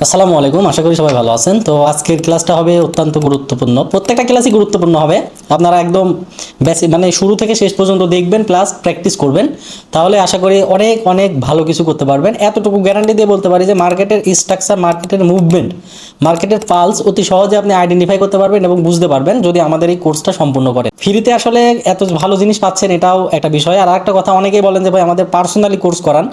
আসসালামু আলাইকুম, আশা করি সবাই ভালো আছেন। তো আজকের ক্লাসটা হবে অত্যন্ত গুরুত্বপূর্ণ। প্রত্যেকটা ক্লাসই গুরুত্বপূর্ণ হবে। আপনারা একদম বেসিক মানে শুরু থেকে শেষ পর্যন্ত দেখবেন প্লাস প্র্যাকটিস করবেন, তাহলে আশা করি অনেক অনেক ভালো কিছু করতে পারবেন। এতটুকু গ্যারান্টি দিয়ে বলতে পারি যে মার্কেটের স্ট্রাকচার, মার্কেটের মুভমেন্ট, মার্কেটের পালস অতি সহজে আপনি আইডেন্টিফাই করতে পারবেন এবং বুঝতে পারবেন যদি আমাদের এই কোর্সটা সম্পূর্ণ করেন। ফ্রিতে আসলে এত ভালো জিনিস পাচ্ছেন, এটাও একটা বিষয়। আর একটা কথা, অনেকেই বলেন যে ভাই আমাদের পার্সোনালি কোর্স করান,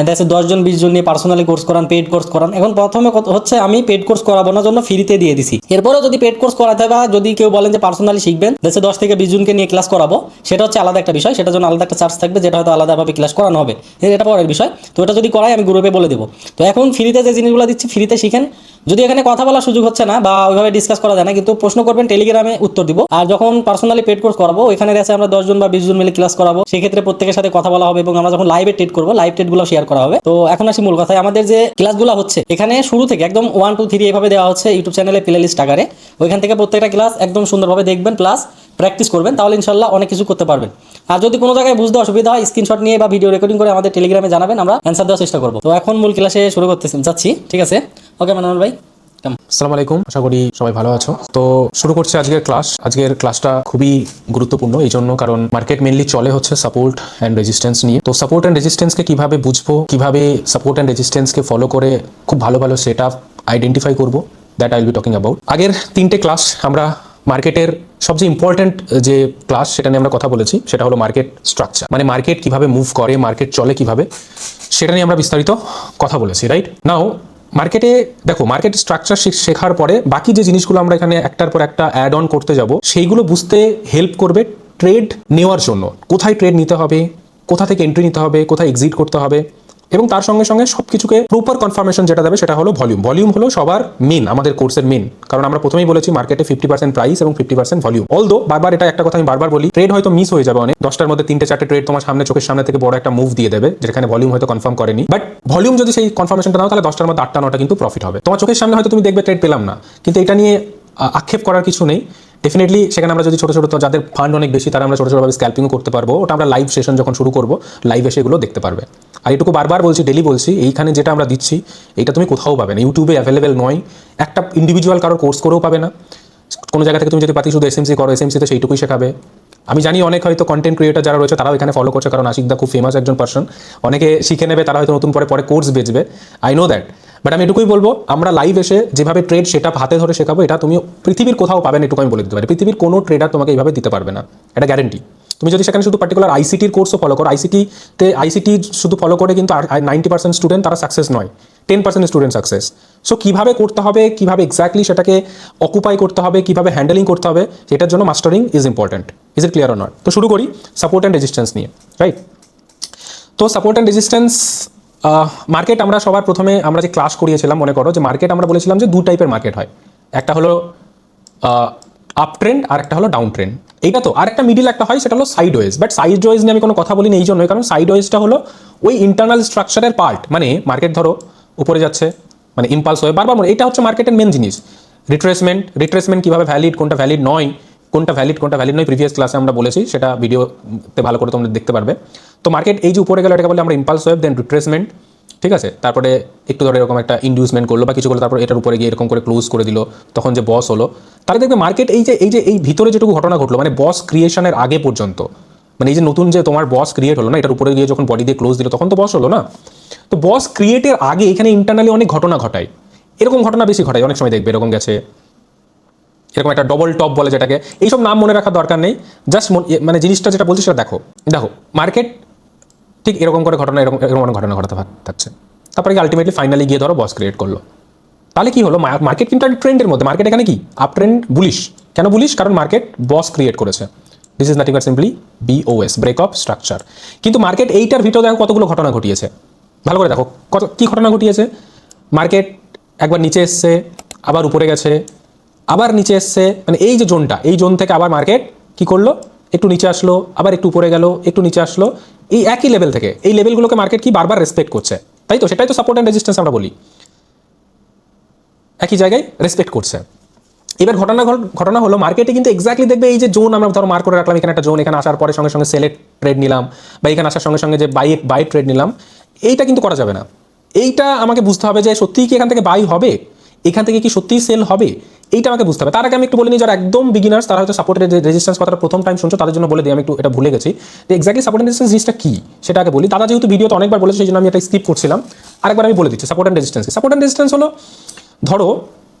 দেখা 10 জন 20 জন নিয়ে পার্সোনালি কোর্স করান, পেইড কোর্স করান। এখন প্রথমে হচ্ছে আমি পেইড কোর্স করাবো না জন্য ফ্রিতে দিয়ে দিছি। এরপরেও যদি পেইড কোর্স করাতে হয় বা যদি কেউ বলেন যে পার্সোনালি শিখবেন, দেখা 10 থেকে 20 জনকে নিয়ে ক্লাস করাবো, সেটা হচ্ছে আলাদা একটা বিষয়, সেটার জন্য আলাদা একটা চার্জ থাকবে, যেটা হয়তো আলাদাভাবে ক্লাস করানো হবে, এটা পরের বিষয়। তো এটা যদি করাই আমি গ্রুপে বলে দেবো। তো এখন ফ্রিতে যে জিনিসগুলো দিচ্ছি ফ্রিতে শিখেন। যদি এখানে কথা বলার সুযোগ হচ্ছে না বা ওইভাবে ডিসকাস করা যায় না, কিন্তু প্রশ্ন করবেন, টেলিগ্রামে উত্তর দিব। আর যখন পার্সোনালি পেড কোর্স করাবো, এখানে আছে আমরা 10 জন বা 20 জন মিলে ক্লাস করাবো, সেক্ষেত্রে প্রত্যেকের সাথে কথা বলা হবে এবং আমরা যখন লাইভে টেড করবো, লাইভ টেডগুলো শেয়ার করা হবে। তো এখন আসি মূল কথায়, আমাদের যে ক্লাসগুলো হচ্ছে এখানে শুরু থেকে একদম 1 2 3 এইভাবে দেওয়া হচ্ছে ইউটিউব চ্যানেলে প্লে লিস্ট আকারে। ওইখান থেকে প্রত্যেকটা ক্লাস একদম সুন্দরভাবে দেখবেন প্লাস প্র্যাকটিস করবেন, তাহলে ইনশাল্লাহ অনেক কিছু করতে পারবেন। আর যদি কোনো জায়গায় বুঝতে অসুবিধা হয়, স্ক্রিনশট নিয়ে বা ভিডিও রেকর্ডিং করে আমাদের টেলিগ্রামে জানাবেন, আমরা অ্যান্সার দেওয়ার চেষ্টা করবো। তো এখন মূল ক্লাসে শুরু করতে যাচ্ছি, ঠিক আছে? ওকে মানানুল ভাই। আসসালামু আলাইকুম, আশা করি সবাই ভালো আছো। তো শুরু করছি আজকের ক্লাস। আজকের ক্লাসটা খুবই গুরুত্বপূর্ণ এই জন্য কারণ মার্কেট মেনলি চলে হচ্ছে সাপোর্ট অ্যান্ড রেজিস্ট্যান্স নিয়ে। তো সাপোর্ট অ্যান্ড রেজিস্ট্যান্সকে কিভাবে বুঝবো, কিভাবে সাপোর্ট অ্যান্ড রেজিস্ট্যান্সকে ফলো করে খুব ভালো ভালো সেট আপ আইডেন্টিফাই করবো, that I will be talking about. আগের 3টে ক্লাস আমরা মার্কেটের সবচেয়ে ইম্পর্টেন্ট যে ক্লাস সেটা নিয়ে আমরা কথা বলেছি, সেটা হলো মার্কেট স্ট্রাকচার, মানে মার্কেট কিভাবে মুভ করে, মার্কেট চলে কিভাবে, সেটা নিয়ে আমরা বিস্তারিত কথা বলেছি, রাইট? নাও মার্কেটে দেখো, মার্কেট স্ট্রাকচার শেখার পরে বাকি যে জিনিসগুলো আমরা এখানে একটার পর একটা অ্যাড অন করতে যাব, সেইগুলো বুঝতে হেল্প করবে ট্রেড নেওয়ার জন্য। কোথায় ট্রেড নিতে হবে, কোথা থেকে এন্ট্রি নিতে হবে, কোথায় এক্সিট করতে হবে, এবং তার সঙ্গে সঙ্গে সব কিছুকে প্রপার কনফার্মেশন যেটা দেবে সেটা হলো ভলিউম। ভলিউম হলো সবার মেন, আমাদের কোর্সের মেন, কারণ আমরা প্রথমেই বলেছি মার্কেটে 50% প্রাইস এবং 50% ভলিউম। অলদো বারবার এটা একটা কথা আমি বারবার বলি, ট্রেড হয়তো মিস হয়ে যাবে অনেক, 10টার মধ্যে 3টে 4টে ট্রেড তোমার সামনে চোখের সামনে থেকে বড় একটা মুভ দিয়ে দেবে যেখানে ভলিউম হয়তো কনফার্ম করেনি, বাট ভলিউম যদি সেই কনফার্মেশনটা নাও তাহলে 10টার মধ্যে 8টা 9টা কিন্তু প্রফিট হবে। তোমার চোখের সামনে হয়তো তুমি দেখবে ট্রেড পেলাম না, কিন্তু এটা নিয়ে আক্ষেপ করার কিছু নেই। ডেফিনেটলি সেখানে আমরা যদি ছোটো ছোটো, যাদের ফান্ড অনেক বেশি তারা আমরা ছোটো ছোটোভাবে স্ক্যাল্পিংও করতে পারবো। ওটা আমরা লাইভ সেশন যখন শুরু করবো, লাইভে সেগুলো দেখতে পারবে। আর এটুকু বারবার বলছি, ডেলি বলছি, এইখানে যেটা আমরা দিচ্ছি এটা তুমি কোথাও পাবে না, ইউটিউবে অ্যাভেলেবেল নয়, একটা ইন্ডিভিজুয়াল কারোর কোর্স করেও পাবে না। কোনো জায়গা থেকে তুমি যদি পাতি শুধু এসএমসি করো, এসএমসিতে সেইটুকুই শেখাবে। আমি জানি অনেক হয়তো কন্টেন্ট ক্রিয়েটার যারা রয়েছে তারাও এখানে ফলো করছে, কারণ আশিকদা খুব ফেমাস একজন পার্সন, অনেকে শিখে নেবে, তারা হয়তো নতুন পরে পরে কোর্স বেচবে, আই নো দ্যাট। বাট আমি এটুকুই বলবো, আমরা লাইভ এসে যেভাবে ট্রেড সেটা হাতে ধরে শেখাবো, এটা তুমি পৃথিবীর কোথাও পাবেন, এটুকু আমি বলে দিতে পারি। পৃথিবীর কোনো ট্রেডার তোমাকে এইভাবে দিতে পারবে না, এটা গ্যারেন্টি। তুমি যদি সেখানে শুধু পার্টিকুলার আইসিটির কোর্সও ফলো করো, আইসিটি শুধু ফলো করে কিন্তু 90% স্টুডেন্ট তারা সাকসেস নয়, 10% স্টুডেন্ট সাকসেস। সো কীভাবে করতে হবে, কীভাবে এক্স্যাক্টলি সেটাকে অকুপাই করতে হবে, কীভাবে হ্যান্ডেলিং করতে হবে, সেটার জন্য mastering is important. Is it clear or not? তো শুরু করি সাপোর্ট অ্যান্ড রেজিস্ট্যান্স নিয়ে, রাইট? তো সাপোর্ট অ্যান্ড রেজিস্ট্যান্স মার্কেট আমরা সবার প্রথমে আমরা যে ক্লাস করিয়েছিলাম, মনে করো যে মার্কেট আমরা বলেছিলাম যে 2 টাইপের মার্কেট হয়, একটা হলো আপ ট্রেন্ড আর একটা হলো ডাউন ট্রেন্ড। এইটা তো, আর একটা মিডিল একটা হয়, সেটা হলো sideways. But sideways নিয়ে আমি কোনো কথা বলিনি এই জন্যই, কারণ সাইড ওয়েজটা হলো ওই ইন্টারনাল স্ট্রাকচারের পার্ট। মানে মার্কেট ধরো উপরে যাচ্ছে, মানে ইম্পালস হয়ে বারবার, এটা হচ্ছে মার্কেটের মেন জিনিস। রিট্রেসমেন্ট কীভাবে ভ্যালিড, কোনটা ভ্যালিড নয়, কোনটা ভ্যালিড নয়, প্রিভিয়াস ক্লাসে আমরা বলেছি, সেটা ভিডিওতে ভালো করে তোমরা দেখতে পারবে। তো মার্কেট এই যে উপরে গেল, এটাকে বলে আমরা ইম্পালস ওয়েভ, দেন রিট্রেসমেন্ট, ঠিক আছে? তারপরে একটু ধরে এরকম একটা ইন্ডিউসমেন্ট করলো বা কিছু করলো, তারপর এটার উপরে গিয়ে এরকম করে ক্লোজ করে দিল, তখন যে বস হলো। তাহলে দেখবে মার্কেট এই ভিতরে যেটুকু ঘটনা ঘটলো, মানে বস ক্রিয়েশনের আগে পর্যন্ত, মানে এই যে নতুন যে তোমার বস ক্রিয়েট হলো না, এটার উপরে গিয়ে যখন বডি দিয়ে ক্লোজ দিল তখন তো বস হলো না। তো বস ক্রিয়েটের আগে এখানে ইন্টারনালি অনেক ঘটনা ঘটায়, এরকম ঘটনা বেশি ঘটায়, অনেক সময় দেখবে এরকম গেছে, এরকম একটা ডবল টপ বলে যেটাকে, এইসব নাম মনে রাখার দরকার নেই, জাস্ট মানে জিনিসটা যেটা বলছি সেটা দেখো। মার্কেট ঠিক এরকম করে ঘটনা, এরকম অনেক ঘটনা ঘটাতে থাকছে, তারপরে আলটিমেটলি ফাইনালি গিয়ে ধরো বস ক্রিয়েট করলো। তাহলে কি হলো, মার্কেট কিন্তু একটা ট্রেন্ডের মধ্যে, মার্কেট এখানে কি আপ ট্রেন্ড, বুলিশ। কেন বুলিশ? কারণ মার্কেট বস ক্রিয়েট করেছে। This is nothing but simply BOS, break of structure. কিন্তু মার্কেট এইটার ভিতরে দেখো কতগুলো ঘটনা ঘটিয়েছে, ভালো করে দেখো কি ঘটনা ঘটিয়েছে। মার্কেট একবার নিচে এসছে, আবার উপরে গেছে, আবার নিচে এসছে, মানে এই যে জোনটা, এই জোন থেকে আবার মার্কেট কি করলো, একটু নিচে আসলো, আবার একটু উপরে গেল, একটু নিচে আসলো, এই একই লেভেল থেকে, এই লেভেলগুলোকে মার্কেট কি বারবার রেসপেক্ট করছে, তাই তো? সেটাই তো সাপোর্ট অ্যান্ড রেজিস্ট্যান্স আমরা বলি, একই জায়গায় রেসপেক্ট করছে। এবার ঘটনা হলো মার্কেটে কিন্তু এক্স্যাক্টলি দেখবে এই যে জোন আমরা ধরো মার্ক করে রাখলাম, এখানে একটা জোন, এখানে আসার পরে সঙ্গে সঙ্গে সেলের ট্রেড নিলাম, বা এখানে আসার সঙ্গে সঙ্গে যে বাই ট্রেড নিলাম, এইটা কিন্তু করা যাবে না। এইটা আমাকে বুঝতে হবে যে সত্যিই কি এখান থেকে বাই হবে, এখান থেকে কি সত্যিই সেল হবে, এইটা আমাকে বুঝতে হবে। তার আগে আমি একটু বলে নিই, যারা একদম বিগিনার্স তারা হয়তো সাপোর্টের রেজিস্ট্যান্স কথাটা প্রথম টাইম শুনছো, তাদের জন্য বলে দিই, আমি একটু এটা ভুলে গেছি যে এক্স্যাক্টলি সাপোর্ট অ্যান্ড রেজিস্ট্যান্স জিনিসটা কি সেটা আগে বলি। দাদা যেহেতু ভিডিওতে অনেকবার বলেছে সেই জন্য আমি এটা স্কিপ করছিলাম, আরেকবার আমি বলে দিচ্ছি support and resistance. Support and resistance হলো, ধরো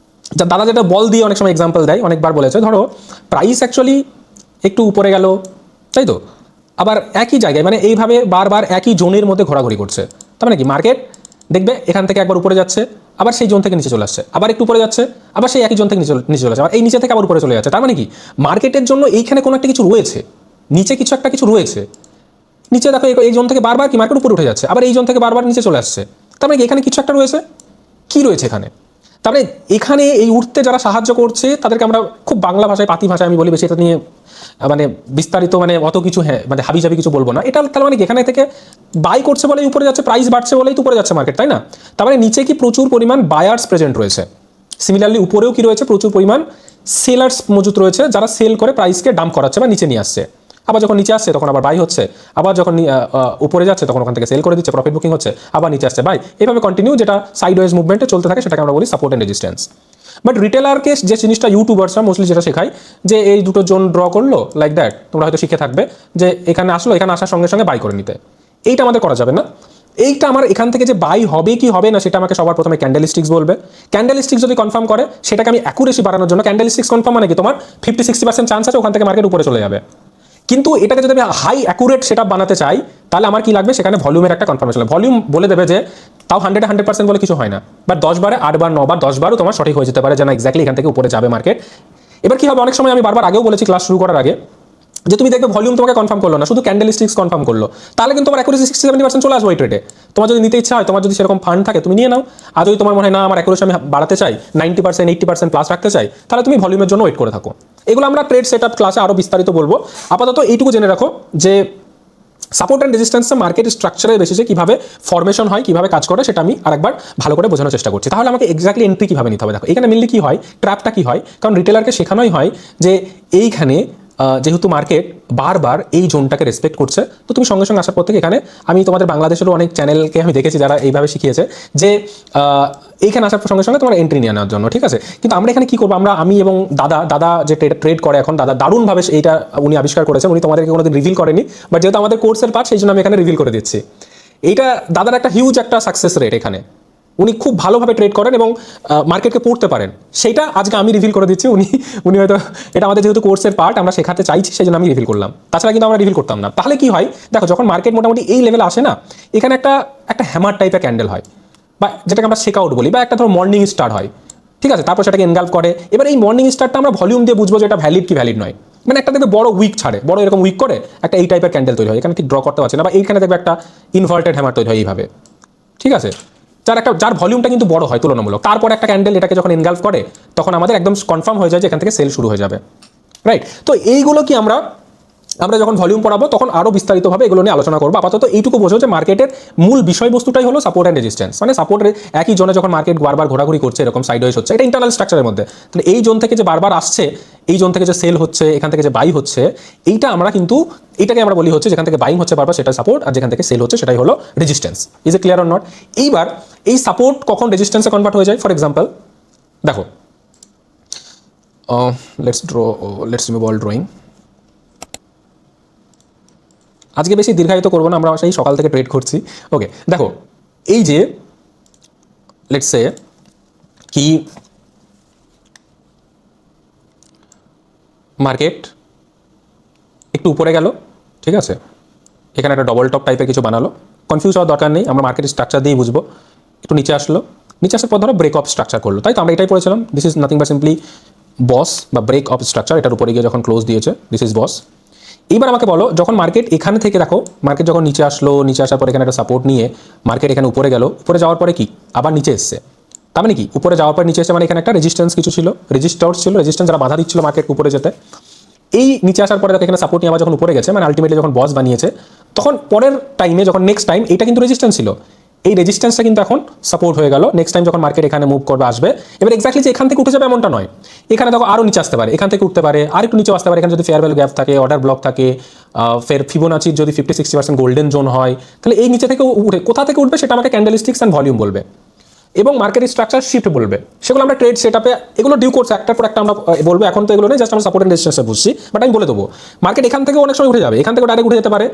দাদা যেটা বল দিয়ে অনেক সময় এক্সাম্পল দেয়, অনেকবার বলেছে, ধরো প্রাইস অ্যাকচুয়ালি একটু উপরে গেল, তাই তো, আবার একই জায়গায় মানে এইভাবে বারবার একই জোনের মধ্যে ঘোরাঘুরি করছে। তার মানে কি মার্কেট দেখবে এখান থেকে একবার উপরে যাচ্ছে, আবার সেই জোন থেকে নিচে চলে আসছে, আবার একটু উপরে যাচ্ছে, আবার সেই একই জোন থেকে নিচে চলে আসছে, আবার এই নিচে থেকে আবার উপরে চলে যাচ্ছে। তার মানে কি মার্কেটের জন্য এইখানে কোনো একটা কিছু রয়েছে, নিচে কিছু একটা কিছু রয়েছে, নিচে দেখো এই জোন থেকে বারবার কি মার্কেট উপরে উঠে যাচ্ছে, আবার এই জোন থেকে বারবার নিচে চলে আসছে। তার মানে কি এখানে কিছু একটা রয়েছে, কি রয়েছে এখানে? তারপরে এখানে এই উঠতে যারা সাহায্য করছে তাদেরকে আমরা খুব বাংলা ভাষায় পাতি ভাষায় আমি বলি, বেশি এটা নিয়ে মানে বিস্তারিত মানে অত কিছু হ্যাঁ মানে হাবিজাবি কিছু বলবো না। এটা তার মানে কি এখানে থেকে বাই করছে বলেই উপরে যাচ্ছে, প্রাইস বাড়ছে বলেই তো উপরে যাচ্ছে মার্কেট, তাই না? তার মানে নিচে কি প্রচুর পরিমাণ বায়ার্স প্রেজেন্ট রয়েছে, সিমিলারলি উপরেও কি রয়েছে প্রচুর পরিমাণ সেলার্স মজুত রয়েছে, যারা সেল করে প্রাইসকে ডাম্প করাচ্ছে বা নিচে নিয়ে আসছে। আবার যখন নিচে আসছে তখন আবার বাই হচ্ছে, আবার যখন উপরে যাচ্ছে তখন ওখান থেকে সেল করে দিচ্ছে, প্রফিট বুকিং হচ্ছে, আবার নিচে আসছে বাই, এইভাবে কন্টিনিউ যেটা সাইড ওয়েজ মুভমেন্টে চলতে থাকে সেটাকে আমরা বলি সাপোর্ট অ্যান্ড রেজিস্ট্যান্স। বাট রিটেলারকে যে জিনিসটা ইউটিউবার্সরা মোস্টলি যেটা শেখায় যে এই দুটো জোন ড্র করলো লাইক দ্যাট, তোমরা হয়তো শিখে থাকবে যে এখানে আসলো, এখানে আসার সঙ্গে সঙ্গে বাই করে নিতে, এইটা আমাদের করা যাবে না। এইটা আমার এখান থেকে যে বাই হবে কি হবে না সেটা আমাকে সবার প্রথমে ক্যান্ডেলস্টিক্স বলবে। ক্যান্ডেলস্টিক্স যদি কনফার্ম করে সেটাকে আমি অ্যাকুরেসি বাড়ানোর জন্য, ক্যান্ডেলস্টিক্স কনফার্ম মানে কি তোমার 50-60% চান্স আছে ওখান থেকে মার্কেট উপরে চলে যাবে। কিন্তু এটাকে যদি আমি হাই অ্যাকুরেট সেটা বানাতে চাই তাহলে আমার কি লাগবে, সেখানে ভলিউমের একটা কনফার্মেশন। ভলিউম বলে দেবে যে তাও 100% বলে কিছু হয় না, বাট 10 বারে 8 বার 9 বার 10 বারও তোমার সঠিক হয়ে যেতে পারে যে না এক্স্যাক্টলি এখান থেকে উপরে যাবে মার্কেট। এবার কি হবে, অনেক সময় আমি বারবার আগেও বলেছি ক্লাস শুরু করার আগে যে তুমি দেখবে ভলিউম তোমাকে কনফার্ম করলো না, শুধু ক্যান্ডেলস্টিক্স কনফার্ম করলো, তাহলে কিন্তু তোমার অ্যাকুরেসি 60-70% চলে আসবে ওই ট্রেডে। তোমার যদি নিতে ইচ্ছা হয়, তোমার যদি সেরকম ফান্ড থাকে তুমি নিয়ে নাও, আর যদি তোমার মনে হয় না আমার অ্যাকুরেসি আমি বাড়াতে চাই 90% 80% প্লাস রাখতে চাই, তাহলে তুমি ভলিউমের জন্য ওয়েট করে থাকো। এগুলো আমরা ট্রেড সেট আপ ক্লাসে আরও বিস্তারিত বলবো। আপাতত এইটুকু জেনে রাখো যে সাপোর্ট অ্যান্ড রেজিস্ট্যান্সটা মার্কেট স্ট্রাকচারের বেসিসে কীভাবে ফরমেশন হয়, কীভাবে কাজ করে সেটা আমি আরেকবার ভালো করে বোঝানোর চেষ্টা করছি। তাহলে আমাকে এক্স্যাক্টলি এন্ট্রি কীভাবে নিতে হবে দেখো, এখানে মেনলি কী হয়, ট্র্যাপটা কী হয়, কারণ রিটেলারকে শেখানোই হয় যে এইখানে যেহেতু মার্কেট বারবার এই জোনটাকে রেসপেক্ট করছে, তো তুমি সঙ্গে সঙ্গে আসার পর থেকে এখানে আমি তোমাদের বাংলাদেশেরও অনেক চ্যানেলকে আমি দেখেছি যারা এইভাবে শিখিয়েছে যে এইখানে আসার সঙ্গে সঙ্গে তোমার এন্ট্রি নিয়ে নেওয়ার জন্য, ঠিক আছে। কিন্তু আমরা এখানে কি করবো, আমি এবং দাদা যে ট্রেড করে এখন, দাদা দারুণভাবে এইটা উনি আবিষ্কার করেছেন, উনি তোমাদেরকে কোনোদিন রিভিল করেনি, বাট যেহেতু আমাদের কোর্সের পার্ট সেই জন্য আমি এখানে রিভিল করে দিচ্ছি। এইটা দাদার একটা হিউজ একটা সাকসেস রেট, এখানে উনি খুব ভালোভাবে ট্রেড করেন এবং মার্কেটকে পড়তে পারেন, সেইটা আজকে আমি রিভিল করে দিচ্ছি। উনি হয়তো এটা আমাদের যেহেতু কোর্সের পার্ট আমরা শেখাতে চাইছি সেই জন্য আমি রিভিল করলাম, তাছাড়া কিন্তু আমরা রিভিল করতাম না। তাহলে কি হয় দেখো, যখন মার্কেট মোটামুটি এই লেভেলে আসে না, এখানে একটা হ্যামার টাইপের ক্যান্ডেল হয় বা যেটাকে আমরা শেক আউট বলি, বা একটা ধরো মর্নিং স্টার হয়, ঠিক আছে, তারপর সেটাকে এনগালভ করে। এবার এই মর্নিং স্টারটা আমরা ভলিউম দিয়ে বুঝবো যে এটা ভ্যালিড কি ভ্যালিড নয়। মানে একটা দেখবে বড় উইক ছাড়ে, বড় এরকম উইক করে একটা এই টাইপের ক্যান্ডেল তৈরি হয়, এখানে ঠিক ড্র করতে পারছে না, বা এইখানে দেখবে একটা ইনভার্টেড হ্যামার তৈরি হয় এইভাবে, ঠিক আছে, যার ভলিউমটা কিন্তু বড় হয় তুলনামূলক। তারপর একটা ক্যান্ডেল এটাকে যখন এনগালভ করে তখন আমাদের একদম কনফার্ম হয়ে যায় যে এখান থেকে সেল শুরু হয়ে যাবে, রাইট। তো এইগুলো কি আমরা যখন ভলিউম পড়াবো তখন আরও বিস্তারিতভাবে এগুলো নিয়ে আলোচনা করবো। আপাতত এইটুকু বোঝো যে মার্কেটের মূল বিষয়বস্তুটাই হলো সাপোর্ট অ্যান্ড রেজিস্ট্যান্স। মানে সাপোর্টের একই জোনে যখন মার্কেট বারবার ঘোরাঘুরি করছে, এরকম সাইডওয়েজ হচ্ছে, এটা ইন্টারনাল স্ট্রাকচারের মধ্যে, তাহলে এই জোন থেকে যে বারবার আসছে, এই জোন থেকে যে সেল হচ্ছে, এখান থেকে যে বাই হচ্ছে, এইটা আমরা কিন্তু এইটাকে আমরা বলি হচ্ছে যেখান থেকে বাইং হচ্ছে বারবার সেটা সাপোর্ট, আর যেখান থেকে সেল হচ্ছে সেটাই হলো resistance. Is a clear or not? এইবার এই সাপোর্ট কখন রেজিস্ট্যান্সে কনভার্ট হয়ে যায়, ফর এক্সাম্পল দেখো, লেটস রিমুভ অল ড্রয়িং। আজকে বেশি দীর্ঘায়িত করবো না, আমরা সেই সকাল থেকে ট্রেড করছি। ওকে, দেখো এই যে লেটস সে কি মার্কেট একটু উপরে গেল, ঠিক আছে, এখানে একটা ডবল টপ টাইপের কিছু বানালো, কনফিউজ হওয়ার দরকার নেই, আমরা মার্কেট স্ট্রাকচার দিয়েই বুঝবো। একটু নিচে আসলো, নিচে আসার পর ধরো ব্রেক অফ স্ট্রাকচার করলো, তাই তো আমরা এটাই পড়েছিলাম, this is nothing but simply বস বা ব্রেক অফ স্ট্রাকচার। এটার উপরে গিয়ে যখন ক্লোজ দিয়েছে, দিস ইজ বস। এইবার আমাকে বলো, যখন মার্কেট এখানে থেকে দেখো, মার্কেট যখন নিচে আসলো, নিচে আসার পর এখানে একটা সাপোর্ট নিয়ে মার্কেট এখানে উপরে গেল, উপরে যাওয়ার পরে কি আবার নিচে এসছে, তার মানে কি উপরে যাওয়ার পর নিচে এসে মানে এখানে একটা রেজিস্ট্যান্স কিছু ছিল, রেজিস্টার্স ছিল, রেজিস্ট্যান্স যারা বাধা দিচ্ছিল মার্কেট উপরে যেতে। এই নিচে আসার পরে দেখো এখানে সাপোর্ট নিয়ে আবার যখন উপরে গেছে, মানে আলটিমেটলি যখন বস বানিয়েছে, তখন পরের টাইমে যখন নেক্সট টাইম এটা কিন্তু রেজিস্ট্যান্স ছিল, এই রেজিস্ট্যান্সটা কিন্তু এখন সাপোর্ট হয়ে গেল। নেক্সট টাইম যখন মার্কেট এখানে মুভ করবে আসবে, এবার এক্স্যাক্টলি যে এখান থেকে উঠে যাবে এমনটা নয়, এখানে দেখো আরও নিচে আসতে পারে, এখান থেকে উঠতে পারে, আর একটু নিচে আসতে পারে। এখানে যদি ফেয়ার ভ্যালু গ্যাপ থাকে, অর্ডার ব্লক থাকে, ফের ফিবোনাচির যদি 50-60% গোল্ডেন জোন হয়, তাহলে এই নিচে থেকে উঠে কোথা থেকে উঠবে সেটা আমাকে ক্যান্ডেলস্টিক্স অ্যান্ড ভলিউম বলবে এবং মার্কেট স্ট্রাকচার শিফট বলবে। সেগুলো আমরা ট্রেড সেট আপে এগুলো ডিউ করছে একটার পর একটা আমরা বলবো। এখন তো এগুলো নেই, জাস্ট আমরা সাপোর্ট অ্যান্ড রেজিস্ট্যান্সে বুঝছি, বাট আমি বলে দেবো মার্কেট এখান থেকে অনেক সময় উঠে যাবে, এখান থেকে ডাইরেক্ট উঠে যেতে পারে,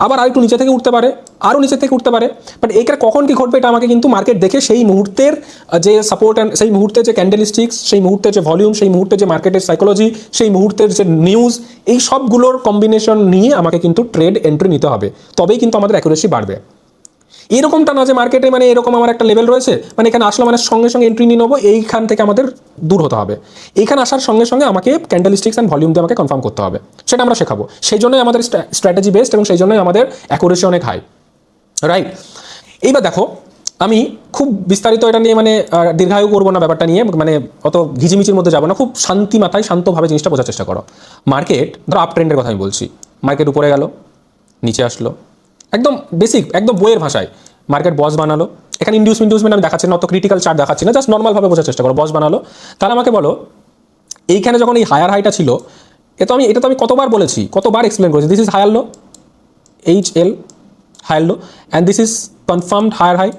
আবার আরেকটু নিচে থেকে উঠতে পারে, আরও নিচে থেকে উঠতে পারে। বাট এইখানে কখন কি ঘটবে এটা আমাকে কিন্তু মার্কেট দেখে সেই মুহূর্তের যে সাপোর্ট অ্যান্ড সেই মুহূর্তে যে ক্যান্ডেলস্টিক্স, সেই মুহূর্তে যে ভলিউম, সেই মুহূর্তে যে মার্কেটের সাইকোলজি, সেই মুহূর্তের যে নিউজ, এই সবগুলোর কম্বিনেশন নিয়ে আমাকে কিন্তু ট্রেড এন্ট্রি নিতে হবে, তবেই কিন্তু আমাদের অ্যাকুরেসি বাড়বে। এরকমটা না যে মার্কেটে মানে এরকম আমার একটা লেভেল রয়েছে, মানে এখানে আসলে মানে সঙ্গে সঙ্গে এন্ট্রি নিয়ে নেবো, এইখান থেকে আমাদের দূর হতে হবে। এইখানে আসার সঙ্গে সঙ্গে আমাকে ক্যান্ডেলস্টিক্স অ্যান্ড ভলিউম দিয়ে আমাকে কনফার্ম করতে হবে, সেটা আমরা শেখাবো। সেই জন্যই আমাদের স্ট্র্যাটেজি বেসড এবং সেই জন্যই আমাদের অ্যাকুরেসি অনেক হাই, রাইট? এইবার দেখো, আমি খুব বিস্তারিত এটা নিয়ে মানে দীর্ঘায়ু করবো না ব্যাপারটা নিয়ে, মানে অত ঘিচিমিচির মধ্যে যাবো না, খুব শান্তি মাথায় শান্তভাবে জিনিসটা বোঝার চেষ্টা করো। মার্কেট ধরো আপ ট্রেন্ডের কথা আমি বলছি, মার্কেট উপরে গেল, নিচে আসলো, একদম বেসিক একদম বইয়ের ভাষায় মার্কেট বস বানালো। এখানে ইন্ডিউসমেন্ট আমি দেখাচ্ছি না, অত ক্রিটিক্যাল চার্ট দেখাচ্ছি না, জাস্ট নর্মালভাবে বোঝার চেষ্টা করো। বস বানালো, তাহলে আমাকে বলো এইখানে যখন এই হায়ার হাইটা ছিল, এটা তো আমি কতবার বলেছি, কতবার এক্সপ্লেন করেছি, this is higher low, HL higher low, and this is confirmed higher high,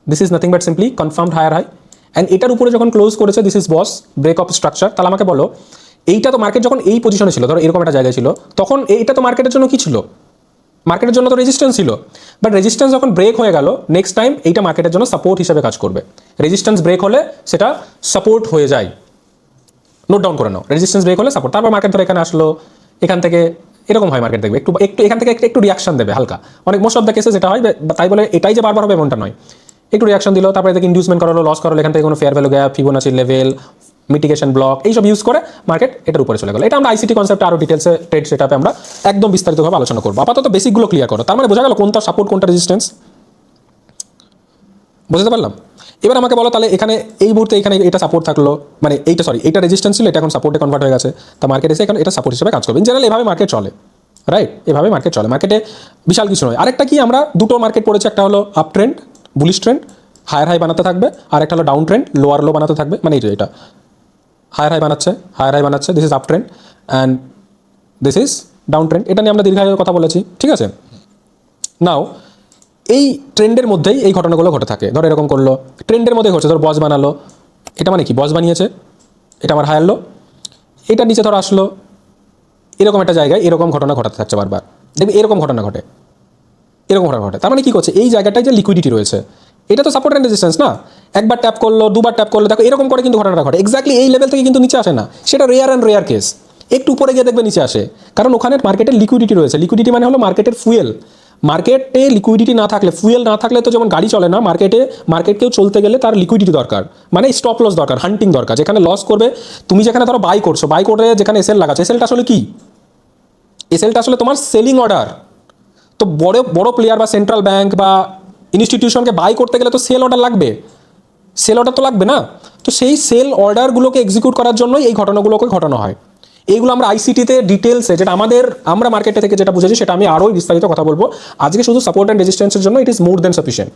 this is nothing but simply confirmed higher high. And এটার উপরে যখন ক্লোজ করেছে, this is BOS break of structure. তাহলে আমাকে বলো এইটা তো মার্কেট যখন এই পজিশনে ছিল, ধরো এরকম একটা জায়গায় ছিল, তখন এইটা তো মার্কেটের জন্য কি ছিল? মার্কেটের জন্য তো রেজিস্ট্যান্স ছিল। বাট রেজিস্ট্যান্স যখন ব্রেক হয়ে গেল, নেক্সট টাইম এইটা মার্কেটের জন্য সাপোর্ট হিসেবে কাজ করবে। রেজিস্ট্যান্স ব্রেক হলে সেটা সাপোর্ট হয়ে যায়, নোট ডাউন করে নাও। রেজিস্ট্যান্স ব্রেক হলে সাপোর্ট, তারপর মার্কেট ধরে এখানে আসলো, এখান থেকে এরকম হয় মার্কেট দেখবে একটু একটু এখান থেকে একটু রিয়াকশন দেবে হালকা, অনেক মোস্ট অফ দ্য কেসে যেটা হয়, তাই বলে এটাই যে বারবার হবে এমনটা নয়, একটু রিয়াকশন দিল, তারপরে এদিকে ইন্ডিউসমেন্ট করালো, লস করালো, এখান থেকে কোনো fair value gap, Fibonacci level, mitigation block, এইসব ইউজ করে মার্কেট এটার উপরে চলে গেল। এটা আমরা আইসিটি কনসেপ্টে আরও ডিটেলসে ট্রেড সেটআপে আমরা একদম বিস্তারিতভাবে আলোচনা করবো। আপাতত বেসিকগুলো ক্লিয়ার করো, তার মানে বোঝা গেল কোনটা সাপোর্ট কোনটা রেজিস্ট্যান্স, বুঝতে পারলাম? এবার আমাকে বলো তাহলে এখানে এই মুহূর্তে এখানে এটা সাপোর্ট থাকলো, মানে এইটা সরি এটা রেজিস্ট্যান্স ছিল, এটা এখন সাপোর্টে কনভার্ট হয়ে গেছে, তা মার্কেট এসে এখন এটা সাপোর্ট হিসেবে কাজ করবে। ইন জেনারেল এভাবে মার্কেট চলে, রাইট? এভাবে মার্কেট চলে, মার্কেটে বিশাল কিছু নয়। আরেকটা কি, আমরা দুটো মার্কেট পড়েছে, একটা হলো up trend bullish trend, higher high বানাতে থাকবে, আর একটা হলো ডাউন ট্রেন্ড লোয়ার লো বানাতে থাকবে। মানে এই যে এটা হায়ার হাই বানাচ্ছে, this is up trend and this is down trend. এটা নিয়ে আমরা দীর্ঘায়ুর কথা বলেছি, ঠিক আছে? নাও এই ট্রেন্ডের মধ্যেই এই ঘটনাগুলো ঘটে থাকে। ধরো এরকম করলো, ট্রেন্ডের মধ্যে ঘটছে, ধরো বস বানালো, এটা মানে কি বস বানিয়েছে, এটা আমার হায়ার লো, এটা নিচে ধরো আসলো, এরকম একটা জায়গায় এরকম ঘটনা ঘটাতে থাকছে বারবার, দেখবি এরকম ঘটনা ঘটে, এরকম ঘটনা ঘটে। তার মানে কি করছে, এই জায়গাটায় যে লিকুইডিটি রয়েছে, এটা তো সাপোর্ট অ্যান্ড রেজিস্ট্যান্স না, একবার ট্যাপ করলো, দুবার ট্যাপ করলো, দেখো এরকম করে কিন্তু ঘটনাটা ঘটে। এক্স্যাক্টলি এই লেভেল থেকে কিন্তু নিচে আসে না, সেটা রেয়ার অ্যান্ড রেয়ার কেস। একটু উপরে গিয়ে দেখবে নিচে আসে, কারণ ওখানে মার্কেটের লিকুইডিটি রয়েছে। লিকুইডিটি মানে হলো মার্কেটের ফুয়েল। মার্কেটে লিকুইডিটি না থাকলে, ফুয়েল না থাকলে তো যেমন গাড়ি চলে না, মার্কেটকেও চলতে গেলে তার লিকুইডিটি দরকার, মানে স্টপ লস দরকার, হান্টিং দরকার। যেখানে লস করবে, তুমি যেখানে ধরো বাই করছো, বাই করে যেখানে এসএল লাগাচ্ছে, এসএলটা আসলে কি, এসএলটা আসলে তোমার সেলিং অর্ডার। তো বড় বড় প্লেয়ার বা সেন্ট্রাল ব্যাংক বা ইনস্টিটিউশনকে বাই করতে গেলে তো সেল অর্ডার লাগবে, সেল অর্ডার তো লাগবে না। তো সেই সেল অর্ডারগুলোকে এক্সিকিউট করার জন্যই এই ঘটনাগুলোকে ঘটানো হয়। এইগুলো আমরা আইসিটিতে ডিটেলসে, যেটা আমরা মার্কেটে থেকে যেটা বুঝেছি সেটা আমি আরও বিস্তারিত কথা বলবো। আজকে শুধু সাপোর্ট অ্যান্ড রেজিস্ট্যান্সের জন্য it is more then sufficient,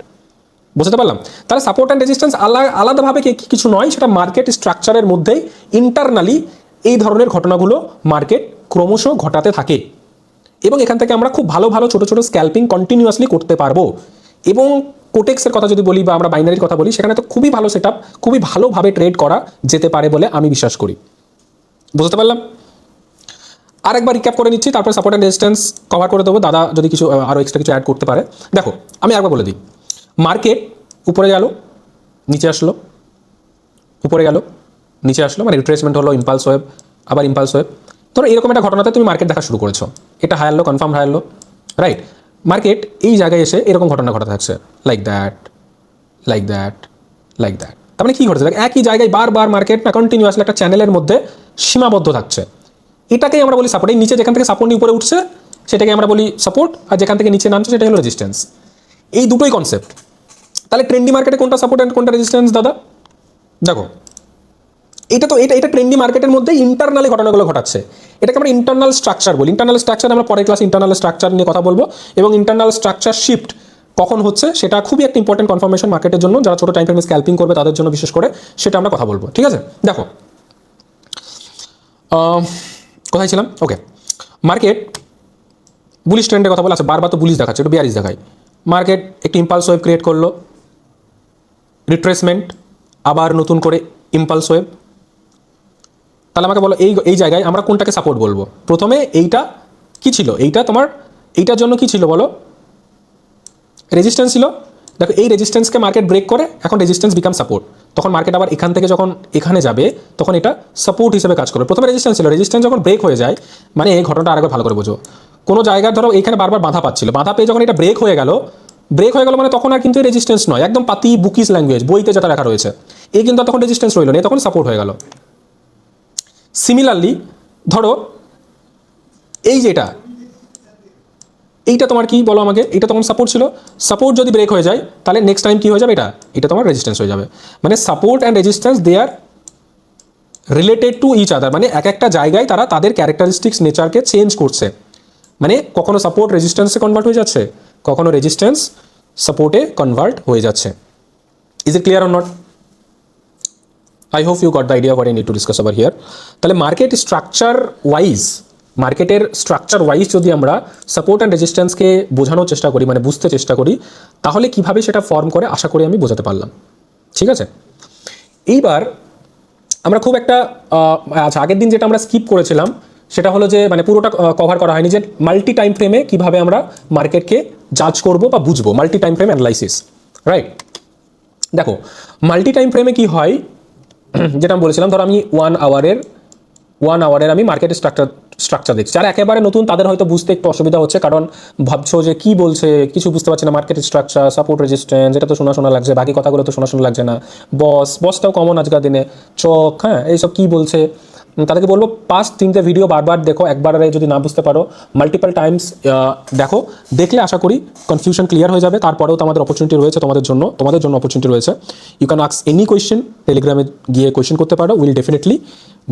বুঝতে পারলাম? তাহলে সাপোর্ট অ্যান্ড রেজিস্ট্যান্স আলাদাভাবে কিছু নয়, সেটা মার্কেট স্ট্রাকচারের মধ্যেই ইন্টারনালি এই ধরনের ঘটনাগুলো মার্কেট ক্রমশ ঘটাতে থাকে। এবং এখান থেকে আমরা খুব ভালো ভালো ছোটো ছোটো স্ক্যাল্পিং কন্টিনিউয়াসলি করতে পারবো। এবং কোটেক্সের কথা যদি বলি বা আমরা বাইনারির কথা বলি, সেখানে তো খুবই ভালো সেটআপ, খুবই ভালোভাবে ট্রেড করা যেতে পারে বলে আমি বিশ্বাস করি, বুঝতে পারলাম? আরেকবার রিক্যাপ করে নিচ্ছি, তারপরে সাপোর্ট অ্যান্ড রেজিস্ট্যান্স কভার করে দেবো, দাদা যদি কিছু আরও এক্সট্রা কিছু অ্যাড করতে পারে। দেখো আমি একবার বলে দিই, মার্কেট উপরে গেল, নিচে আসলো, উপরে গেল, নিচে আসলো, মানে রিট্রেসমেন্ট হলো, ইম্পালস ওয়েভ, আবার ইম্পালস ওয়েভ। ধরো এরকম একটা ঘটনাতে তুমি মার্কেট দেখা শুরু করেছো, এটা higher low, confirm higher low, right? Market এই জায়গায় এসে এরকম ঘটনা ঘটাতে থাকছে, like that, like that, like that. তার মানে কী ঘটেছে, একই জায়গায় বারবার মার্কেট না কন্টিনিউয়াসলি একটা চ্যানেলের মধ্যে সীমাবদ্ধ থাকছে। এটাকেই আমরা বলি সাপোর্ট। এই নিচে যেখান থেকে সাপোর্ট নিয়ে উপরে উঠছে সেটাকে আমরা বলি সাপোর্ট, আর যেখান থেকে নিচে নামছে সেটা হলো রেজিস্ট্যান্স। এই দুটোই কনসেপ্ট। তাহলে ট্রেন্ডি মার্কেটে কোনটা সাপোর্ট অ্যান্ড কোনটা রেজিস্ট্যান্স দাদা? দেখো এটা ট্রেন্ডি মার্কেটের মধ্যে ইন্টারনালি ঘটনাগুলো ঘটাচ্ছে, এটাকে আমরা ইন্টারনাল স্ট্রাকচার বলি। ইন্টারনাল স্ট্রাকচার আমরা পরের ক্লাসে ইন্টারনাল স্ট্রাকচার নিয়ে কথা বলবো, এবং ইন্টারনাল স্ট্রাকচার শিফট কখন হচ্ছে সেটা খুবই একটা ইম্পর্টেন্ট কনফার্মেশন মার্কেটের জন্য, যারা ছোটো টাইম ফ্রেমে স্ক্যাল্পিং করবে তাদের জন্য বিশেষ করে, সেটা আমরা কথা বলবো। ঠিক আছে, দেখো কোথায় ছিলাম, ওকে। মার্কেট বুলিশ ট্রেন্ডের কথা বলে, আচ্ছা বারবার তো বুলিশ দেখাচ্ছে, একটু বিয়ারিশ দেখাই। মার্কেট একটি ইম্পালস ওয়েভ ক্রিয়েট করলো, রিট্রেসমেন্ট, আবার নতুন করে ইম্পালস ওয়েভ। তাহলে আমাকে বলো এই জায়গায় আমরা কোনটাকে সাপোর্ট বলবো? প্রথমে এইটা কি ছিল, এইটা তোমার এইটার জন্য কি ছিল বলো, রেজিস্ট্যান্স ছিল। দেখো এই রেজিস্ট্যান্সকে মার্কেট ব্রেক করে এখন রেজিস্ট্যান্স বিকাম সাপোর্ট, তখন মার্কেট আবার এখান থেকে যখন এখানে যাবে তখন এটা সাপোর্ট হিসেবে কাজ করবে। প্রথমে রেজিস্ট্যান্স ছিল, রেজিস্ট্যান্স যখন ব্রেক হয়ে যায়, মানে এই ঘটনাটা আরেকবার ভালো করে বোঝো। কোনো জায়গায় ধরো এইখানে বারবার বাধা পাচ্ছিল, বাধা পেয়ে যখন এটা ব্রেক হয়ে গেল মানে তখন আর কিন্তু রেজিস্ট্যান্স নয়, একদম পাতি বুকিস ল্যাঙ্গুয়েজ, বইতে যেটা লেখা রয়েছে, এই কিন্তু তখন রেজিস্ট্যান্স রইল না, তখন সাপোর্ট হয়ে গেল। সিমিলারলি ধরো এই যেটা, এইটা তোমার কি বলো আমাকে, এটা তখন সাপোর্ট ছিল, সাপোর্ট যদি ব্রেক হয়ে যায় তাহলে নেক্সট টাইম কি হয়ে যাবে, এটা তোমার রেজিস্ট্যান্স হয়ে যাবে। মানে support and resistance they are related to each other, মানে এক একটা জায়গায় তারা তাদের ক্যারেক্টারিস্টিক্স নেচারকে চেঞ্জ করছে। মানে কখনো সাপোর্ট রেজিস্ট্যান্সে কনভার্ট হয়ে যাচ্ছে, কখনো রেজিস্ট্যান্স সাপোর্টে কনভার্ট হয়ে যাচ্ছে। Is it clear or not? I hope you got the idea what I need to discuss over here. তাহলে মার্কেট স্ট্রাকচার ওয়াইজ, মার্কেটের স্ট্রাকচার ওয়াইজ যদি আমরা সাপোর্ট অ্যান্ড রেজিস্ট্যান্সকে বোঝানোর চেষ্টা করি, মানে বুঝতে চেষ্টা করি, তাহলে কিভাবে সেটা ফর্ম করে আশা করি আমি বোঝাতে পারলাম। ঠিক আছে, এইবার আমরা খুব একটা আচ্ছা আগের দিন যেটা আমরা স্কিপ করেছিলাম সেটা হলো যে মানে পুরোটা কভার করা হয়নি, যে মাল্টি টাইম ফ্রেমে কীভাবে আমরা মার্কেটকে জাজ করবো বা বুঝবো, multi time frame analysis. Right, দেখো মাল্টি টাইম ফ্রেমে কি হয়, যেটা আমি বলেছিলাম, ধরো আমি 1 আওয়ারের আমি মার্কেটের স্ট্রাকচার দেখছি। যারা একেবারে নতুন তাদের হয়তো বুঝতে একটু অসুবিধা হচ্ছে, কারণ ভাবছো যে কি বলছে, কিছু বুঝতে পারছি না, মার্কেটের স্ট্রাকচার, সাপোর্ট, রেজিস্ট্যান্স, এটা তো শোনা লাগছে, বাকি কথাগুলো তো শোনা লাগছে না, বসটাও কমন আজকাল দিনে, চক, হ্যাঁ এইসব কি বলছে। তাদেরকে বলবো 5-3টে ভিডিও বারবার দেখো, একবারে যদি না বুঝতে পারো মাল্টিপল টাইমস দেখো, দেখলে আশা করি কনফিউশন ক্লিয়ার হয়ে যাবে। তারপরেও তো আমাদের অপরচুনিটি রয়েছে তোমাদের জন্য অপরচুনিটি রয়েছে। You can ask any question, টেলিগ্রামে গিয়ে কোয়েশ্চেন করতে পারো, will definitely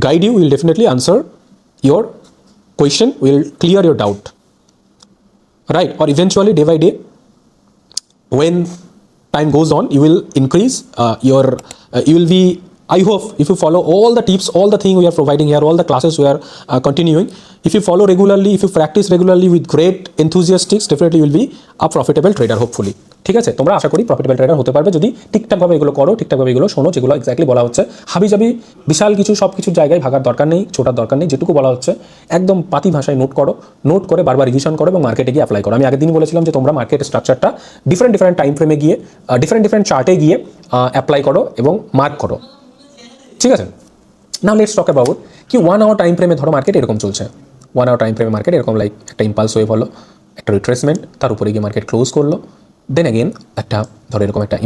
guide you, will definitely answer your question, will clear your doubt, right? Or eventually day by day when time goes on you will increase you will be, I hope if you follow all the tips, all the thing we are providing here, all the classes we are continuing, if you follow regularly, if you practice regularly with great enthusiastics, definitely you will be a profitable trader hopefully। ঠিক আছে, তোমরা আশা করি profitable tedder হতে পারবে যদি ঠিকঠাকভাবে এগুলো করো, ঠিকঠাকভাবে এগুলো শোনো, যেগুলো এক্স্যাক্টলি বলা হচ্ছে। হাবিজাবি বিশাল কিছু সব কিছুর জায়গায় ভাগার দরকার নেই, ছোটার দরকার নেই, যেটুকু বলা হচ্ছে একদম পাতি ভাষায় নোট করো, নোট করে বারবার রিভিশন করো এবং মার্কেটে গিয়ে অ্যাপ্লাই করো। আমি আগের দিন বলেছিলাম যে তোমরা মার্কেট স্ট্রাকচারটা ডিফারেন্ট টাইম ফ্রেমে গিয়ে ডিফারেন্ট চার্টে গিয়ে অ্যাপ্লাই করো এবং মার্ক করো। ঠিক আছে, নাও লেটস টক অ্যাবাউট কি 1 আওয়ার টাইম ফ্রেমে ধরো মার্কেট এরকম চলছে। 1 আওয়ার টাইম ফ্রেমে মার্কেট এরকম লাইক একটা ইম্পালস ওয়েভ হলো, একটা রিট্রেসমেন্ট, তার উপরে গিয়ে মার্কেট ক্লোজ করলো, দেন অ্যাগেন একটা ধরো এরকম একটা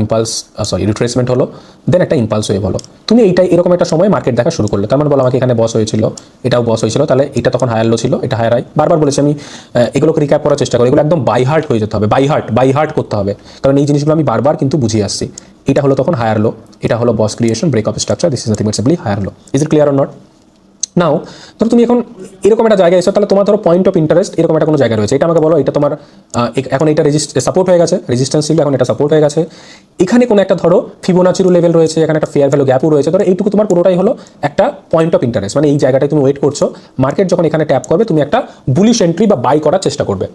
রিট্রেসমেন্ট হলো, দেন একটা ইম্পালস ওয়েভ হলো। তুমি এরকম একটা সময় মার্কেট দেখা শুরু করলে, তার মানে বলো আমাকে এখানে বস হয়েছিল, এটাও বস হয়েছিল, তাহলে এটা তখন হায়ার লো ছিল, এটা হায়ার হাই। বারবার বলেছি আমি এগুলোকে রিক্যাপ করার চেষ্টা করি, এগুলো একদম বাই হার্ট হয়ে যেতে হবে, বাই হার্ট করতে হবে, কারণ এই জিনিসগুলো আমি বারবার কিন্তু বুঝিয়ে আসছি। এটা হলো তখন হায়ার লো, এটা হলো বস creation, break of structure, this is nothing but simply higher low. Is it clear or not? Now ধরো তুমি এখন এরকম একটা জায়গায় এসো, তাহলে তোমার ধরো পয়েন্ট অফ ইন্টারেস্ট এরকম একটা কোনো জায়গা রয়েছে, এটা আমাকে বলো এটা তোমার এখন এটা সাপোর্ট হয়ে গেছে, রেজিস্ট্যান্স ছিল, এখন এটা সাপোর্ট হয়ে গেছে, এখানে কোনো একটা ধরো ফিবোনাচিরু লেভেল রয়েছে, এখানে একটা ফেয়ার ভ্যালু গ্যাপও রয়েছে, ধরো এইটুকু তোমার পুরোটাই হলো একটা পয়েন্ট অফ ইন্টারেস্ট। মানে এই জায়গাটায় তুমি ওয়েট করছো, মার্কেট যখন এখানে ট্যাপ করবে তুমি একটা বুলিশ এন্ট্রি বা বাই করার চেষ্টা করবে।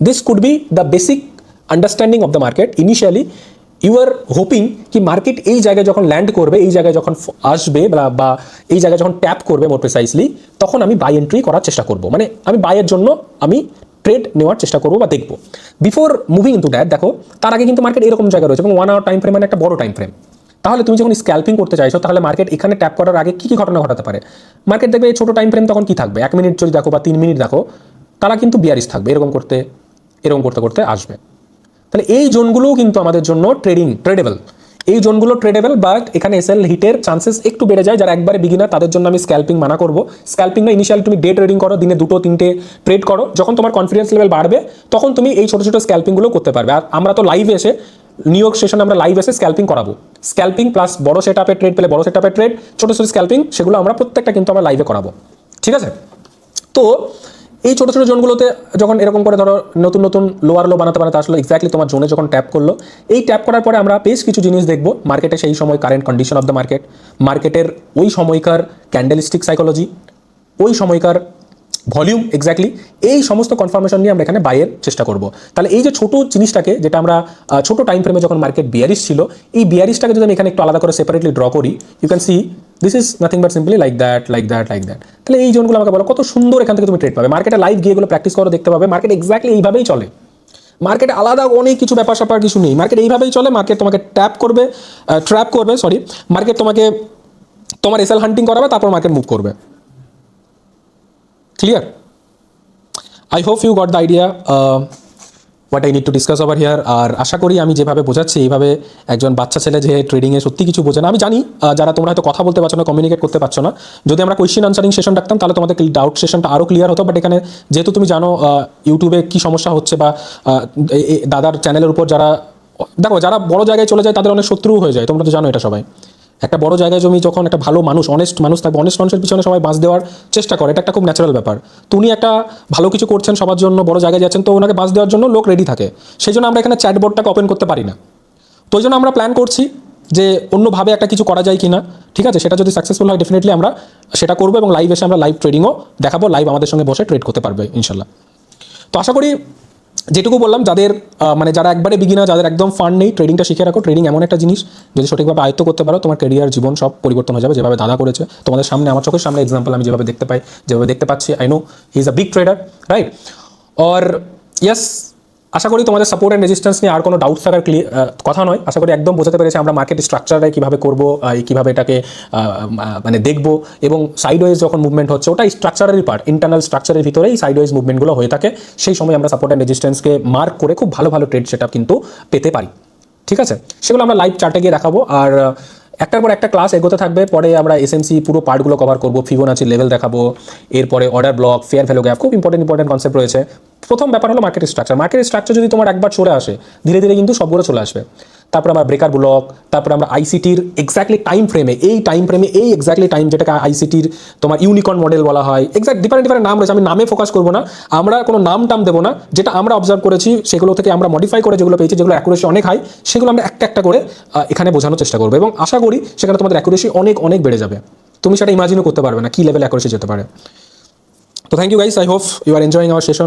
This could be the basic understanding of the market initially. You are hoping কি মার্কেট এই জায়গায় যখন ল্যান্ড করবে, এই জায়গায় যখন আসবে বা এই জায়গায় যখন ট্যাপ করবে মোর প্রিসাইসলি, তখন আমি বাই এন্ট্রি করার চেষ্টা করব, মানে আমি বাইয়ের জন্য আমি ট্রেড নেওয়ার চেষ্টা করবো বা দেখবো। বিফোর মুভিং ইনটু দ্যাট, দেখো তার আগে কিন্তু মার্কেট এরকম জায়গায় রয়েছে এবং 1 আওয়ার টাইম ফ্রেম মানে একটা বড় টাইম ফ্রেম। তাহলে তুমি যখন স্ক্যাল্পিং করতে চাইছো, তাহলে মার্কেট এখানে ট্যাপ করার আগে কি ঘটনা ঘটাতে পারে? মার্কেট দেখবে এই ছোটো টাইম ফ্রেম তখন কি থাকবে, 1 মিনিট যদি দেখো বা 3 মিনিট দেখো, তারা কিন্তু বিয়ারিশ থাকবে, এরকম করতে আসবে। তাহলে এই জোনগুলোও কিন্তু আমাদের জন্য ট্রেডেবল, এই জোনগুলো ট্রেডেবল, বাট এখানে এসএল হিটের চান্সেস একটু বেড়ে যায়। যারা একবারে বিগিনার তাদের জন্য আমি স্ক্যাল্পিং মানা করবো। স্ক্যাল্পিং না, ইনিশিয়ালি তুমি ডে ট্রেডিং করো, দিনে 2-3টে ট্রেড করো, যখন তোমার কনফিডেন্স লেভেল বাড়বে তখন তুমি এই ছোটো স্ক্যাল্পিংগুলো করতে পারবে। আর আমরা তো লাইভে এসে নিউ ইয়র্ক সেশনে আমরা লাইভ এসে স্ক্যাল্পিং করাবো, স্ক্যাল্পিং প্লাস বড় সেট আপের ট্রেড পেলে বড় সেট আপের ট্রেড, ছোটো স্ক্যাল্পিং, সেগুলো আমরা প্রত্যেকটা কিন্তু আমরা লাইভে করাবো। ঠিক আছে, তো এই ছোটো ছোটো জোনগুলোতে যখন এরকম করে ধরো নতুন নতুন লোয়ার লো বানাতে বানাতে আসলো, এক্স্যাক্টলি তোমার জোনে যখন ট্যাপ করলো, এই ট্যাপ করার পরে আমরা বেশ কিছু জিনিস দেখবো মার্কেটে সেই সময় current condition of the market, মার্কেটের ওই সময়কার ক্যান্ডেলস্টিক সাইকোলজি, ওই সময়কার ভলিউম, এক্স্যাক্টলি এই সমস্ত কনফার্মেশন নিয়ে আমরা এখানে বাইয়ের চেষ্টা করব। তাহলে এই যে ছোটো জিনিসটাকে, যেটা আমরা ছোটো টাইম ফ্রেমে যখন মার্কেট বিয়ারিশ ছিল, এই বিয়ারিশটাকে যদি আমি এখানে একটু আলাদা করে সেপারেটলি ড্র করি, you can see this is nothing but simply like that like that like that. তাহলে এই জোনগুলো আমাকে বলো কত সুন্দর এখান থেকে তুমি ট্রেড পাবে। মার্কেটে লাইভ গিয়ে এগুলো প্র্যাকটিস করো, দেখতে পাবে মার্কেট এক্স্যাক্টলি এইভাবেই চলে। মার্কেটে আলাদা অনেক কিছু ব্যাপার স্যাপার কিছু নেই, মার্কেট এইভাবেই চলে। মার্কেট তোমাকে ট্র্যাপ করবে, মার্কেট তোমাকে তোমার এসএল হান্টিং করাবে, তারপর মার্কেট মুভ করবে। Clear? I hope you got the idea what I need to discuss over here. আর আশা করি আমি যেভাবে বোঝাচ্ছি এইভাবে একজন বাচ্চা ছেলে যে ট্রেডিংয়ে সত্যি কিছু বোঝে না, আমি জানি যারা তোমরা হয়তো কথা বলতে পারছো না, কমিউনিকেট করতে পারছো না, যদি আমরা কোয়েশ্চেন আনসারিং সেশন রাখতাম তাহলে তোমাদের ডাউট সেশনটা আরও ক্লিয়ার হতো। বাট এখানে যেহেতু তুমি জানো ইউটিউবে কী সমস্যা হচ্ছে, বা দাদার চ্যানেলের উপর যারা দেখো যারা বড় জায়গায় চলে যায় তাদের অনেক শত্রু হয়ে যায়, তোমরা তো জানো এটা সবাই। একটা বড় জায়গায় জমি যখন একটা ভালো মানুষ, অনেস্ট মানুষ থাকবে, অনেস্ট মানুষের পিছনে সবাই বাঁচ দেওয়ার চেষ্টা করে, এটা একটা খুব ন্যাচারাল ব্যাপার। তো উনি একটা ভালো কিছু করছেন সবার জন্য, বড় জায়গায় যাচ্ছেন, তো ওনাকে বাঁচ দেওয়ার জন্য লোক রেডি থাকে। সেই জন্য আমরা এখানে চ্যাটবোর্ডটাকে ওপেন করতে পারি না। তো ওই জন্য আমরা প্ল্যান করছি যে অন্যভাবে একটা কিছু করা যায় কি না, ঠিক আছে? সেটা যদি সাকসেসফুল হয় ডেফিনেটলি আমরা সেটা করবো, এবং লাইভ এসে আমরা লাইভ ট্রেডিংও দেখাবো, লাইভ আমাদের সঙ্গে বসে ট্রেড করতে পারবে ইনশাল্লাহ। তো আশা করি যেটুকু বললাম, যাদের মানে যারা একবারে বিগিনার, যাদের একদম ফান্ড নেই, ট্রেডিংটা শিখে রাখো। ট্রেডিং এমন একটা জিনিস যদি সঠিকভাবে আয়ত্ত করতে পারো, তোমার ক্যারিয়ার, জীবন সব পরিবর্তন হয়ে যাবে, যেভাবে দাদা করেছে তোমাদের সামনে, আমার চোখের সামনে এক্সাম্পল আমি যেভাবে দেখতে পাই, যেভাবে দেখতে পাচ্ছি। I know he is a big trader, right? আর ইয়েস, আশা করি তোমাদের সাপোর্ট অ্যান্ড রেজিস্ট্যান্স নিয়ে আর কোনো ডাউট থাকার কথা নয়। আশা করি একদম বোঝাতে পেরেছি আমরা মার্কেট স্ট্রাকচারে কীভাবে করবো, কীভাবে এটাকে মানে দেখবো, এবং সাইডওয়েজ যখন মুভমেন্ট হচ্ছে ওটা স্ট্রাকচারেরই পার্ট, ইন্টারনাল স্ট্রাকচারের ভিতরেই সাইডওয়েজ মুভমেন্টগুলো হয়ে থাকে। সেই সময় আমরা সাপোর্ট অ্যান্ড রেজিস্ট্যান্সকে মার্ক করে খুব ভালো ভালো ট্রেড সেটআপ কিন্তু পেতে পারি, ঠিক আছে? সেগুলো আমরা লাইভ চার্টে গিয়ে দেখাবো। আর একটার পর একটা ক্লাস এগোতে থাকবে। পরে আমরা এসএমসি পুরো পার্টগুলো কভার করবো, ফিবোনাচি লেভেল দেখাবো, এরপরে order block, fair value gap, খুব ইম্পর্টেন্ট কনসেপ্ট রয়েছে। প্রথম ব্যাপার হলো মার্কেট স্ট্রাকচার। মার্কেট স্ট্রাকচার যদি তোমার একবার চলে আসে, ধীরে ধীরে কিন্তু সবগুলো চলে আসবে। তারপরে আমরা ব্রেকার ব্লক, তারপরে আমরা আইসিটির এক্স্যাক্টলি টাইম ফ্রেমে, এই এক্স্যাক্টলি টাইম, যেটাকে আইসিটির তোমার ইউনিকর্ন মডেল বলা হয়, এক্স্যাক্ট ডিফারেন্ট নাম রয়েছে, আমি নামে ফোকাস করবো না, আমরা কোনো নাম টাম দেবো না। যেটা আমরা অবজার্ভ করেছি সেগুলো থেকে আমরা মডিফাই করে যেগুলো পেয়েছি, যেগুলো অ্যাকুরেসি অনেক হাই, সেগুলো আমরা একটা করে এখানে বোঝানোর চেষ্টা করবো, এবং আশা করি সেখানে তোমাদের অ্যাকুরেসি অনেক বেড়ে যাবে। তুমি সেটা ইমাজিনও করতে পারবে না কী লেভেল অ্যাকুরেসি যেতে পারে। তো thank you guys, I hope you are enjoying our session.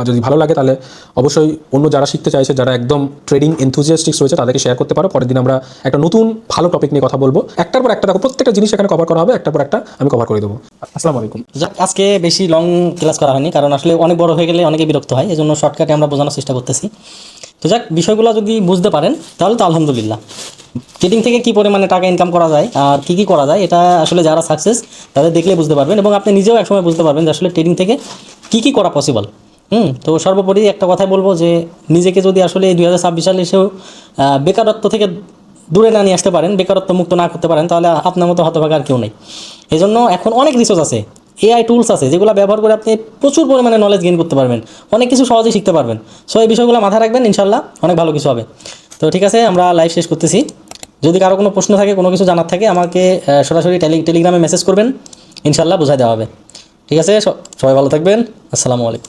যদি ভালো লাগে তাহলে অবশ্যই অন্য যারা শিখতে চাইছে, যারা একদম ট্রেডিং এনথুজিয়াস্টিক্স রয়েছে, তাদেরকে শেয়ার করতে পারো। পরের দিন আমরা একটা নতুন ভালো টপিক নিয়ে কথা বলবো। একটার পর একটা দেখো, প্রত্যেকটা জিনিস এখানে কভার করা হবে, একটার পর একটা আমি কভার করে দেবো। আসসালামু আলাইকুম। যাক, আজকে বেশি লং ক্লাস করা হয়নি, কারণ আসলে অনেক বড় হয়ে গেলে অনেকে বিরক্ত হয়, এই জন্য শর্টকাটে আমরা বোঝানোর চেষ্টা করতেছি। তো যাক, বিষয়গুলো যদি বুঝতে পারেন তাহলে তো আলহামদুলিল্লাহ। ট্রেডিং থেকে কী পরিমাণে টাকা ইনকাম করা যায় আর কী করা যায়, এটা আসলে যারা সাকসেস তাদের দেখলে বুঝতে পারবেন, এবং আপনি নিজেও একসময় বুঝতে পারবেন যে আসলে ট্রেডিং থেকে কী করা পসিবল। তো সর্বোপরি একটা কথাই বলবো যে নিজেকে যদি আসলে 2026 সালে এসেও বেকারত্ব থেকে দূরে না নিয়ে আসতে পারেন, বেকারত্ব মুক্ত না করতে পারেন, তাহলে আপনার মতো হতভাগা আর কেউ নেই। এই জন্য এখন অনেক রিসোর্স আছে, এআই টুলস আছে, যেগুলো ব্যবহার করে আপনি প্রচুর পরিমাণে নলেজ গেইন করতে পারবেন, অনেক কিছু সহজেই শিখতে পারবেন। সো এই বিষয়গুলো মাথায় রাখবেন, ইনশাল্লাহ অনেক ভালো কিছু হবে। তো ঠিক আছে, আমরা লাইভ শেষ করতেছি। যদি কারো কোনো প্রশ্ন থাকে, কোনো কিছু জানার থাকে, আমাকে সরাসরি টেলিগ্রামে মেসেজ করবেন, ইনশাল্লাহ বোঝাই দেওয়া হবে। ঠিক আছে, সবাই ভালো থাকবেন। আসসালামু আলাইকুম।